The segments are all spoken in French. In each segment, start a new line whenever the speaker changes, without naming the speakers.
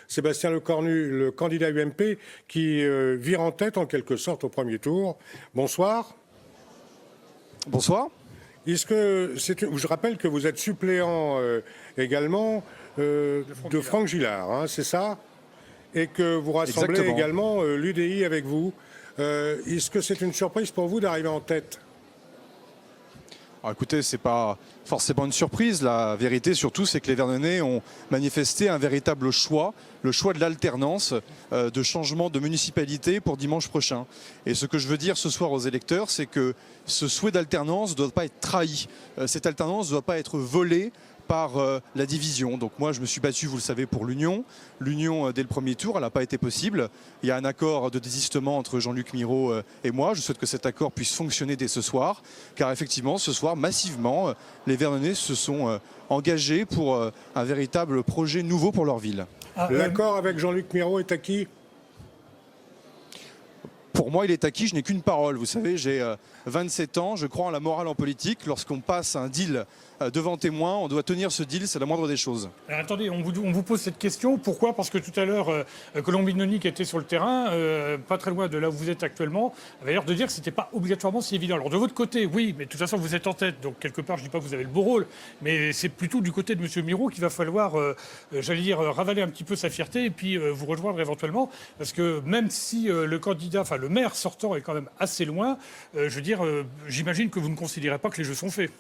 Sébastien Lecornu, le candidat UMP, qui vire en tête en quelque sorte au premier tour. Bonsoir.
Bonsoir.
Je rappelle que vous êtes suppléant également de Franck Gillard, hein, c'est ça? Et que vous rassemblez
Exactement.
également l'UDI avec vous. Est-ce que c'est une surprise pour vous d'arriver en tête?
Alors écoutez, c'est pas forcément une surprise. La vérité surtout, c'est que les Vernonais ont manifesté un véritable choix, le choix de l'alternance, de changement de municipalité pour dimanche prochain. Et ce que je veux dire ce soir aux électeurs, c'est que ce souhait d'alternance ne doit pas être trahi. Cette alternance ne doit pas être volée par la division. Donc moi je me suis battu, vous le savez, pour l'union. L'union dès le premier tour, elle n'a pas été possible. Il y a un accord de désistement entre Jean-Luc Mirault et moi. Je souhaite que cet accord puisse fonctionner dès ce soir, car effectivement ce soir massivement les Vernonais se sont engagés pour un véritable projet nouveau pour leur ville.
L'accord avec Jean-Luc Mirault est acquis?
Pour moi, il est acquis, je n'ai qu'une parole. Vous savez, j'ai 27 ans, je crois en la morale en politique. Lorsqu'on passe un deal devant témoin, on doit tenir ce deal, c'est la moindre des choses.
Alors, attendez, on vous pose cette question. Pourquoi? Parce que tout à l'heure, Colombine-Noni, qui était sur le terrain, pas très loin de là où vous êtes actuellement, avait l'air de dire que ce n'était pas obligatoirement si évident. Alors de votre côté, oui, mais de toute façon, vous êtes en tête. Donc quelque part, je ne dis pas que vous avez le beau rôle, mais c'est plutôt du côté de M. Mirault qu'il va falloir, j'allais dire, ravaler un petit peu sa fierté et puis vous rejoindre éventuellement. Parce que même si le candidat, enfin le maire sortant est quand même assez loin, je veux dire, j'imagine que vous ne considérez pas que les jeux sont faits.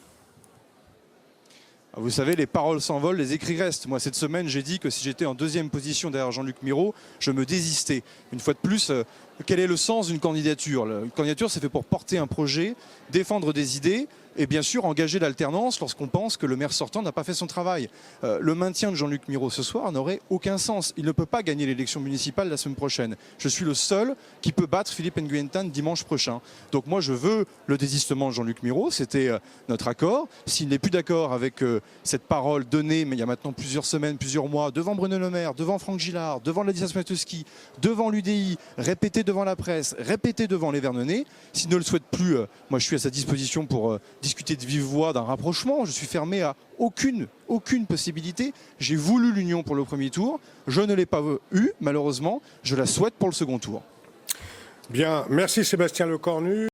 Vous savez, les paroles s'envolent, les écrits restent. Moi, cette semaine, j'ai dit que si j'étais en deuxième position derrière Jean-Luc Mirault, je me désistais. Une fois de plus, quel est le sens d'une candidature? Une candidature, c'est fait pour porter un projet, défendre des idées et bien sûr engager l'alternance lorsqu'on pense que le maire sortant n'a pas fait son travail. Le maintien de Jean-Luc Mirault ce soir n'aurait aucun sens. Il ne peut pas gagner l'élection municipale la semaine prochaine. Je suis le seul qui peut battre Philippe Nguyen Thanh dimanche prochain. Donc moi, je veux le désistement de Jean-Luc Mirault. C'était notre accord. S'il n'est plus d'accord avec cette parole donnée, mais il y a maintenant plusieurs semaines, plusieurs mois, devant Bruno Le Maire, devant Franck Gillard, devant Ladislas Mateuszki, devant l'UDI, répété devant la presse, répété devant les Vernonais, s'il ne le souhaite plus, moi je suis à sa disposition pour discuter de vive voix d'un rapprochement. Je suis fermé à aucune possibilité. J'ai voulu l'union pour le premier tour. Je ne l'ai pas eu, malheureusement. Je la souhaite pour le second tour.
Bien, merci Sébastien Lecornu.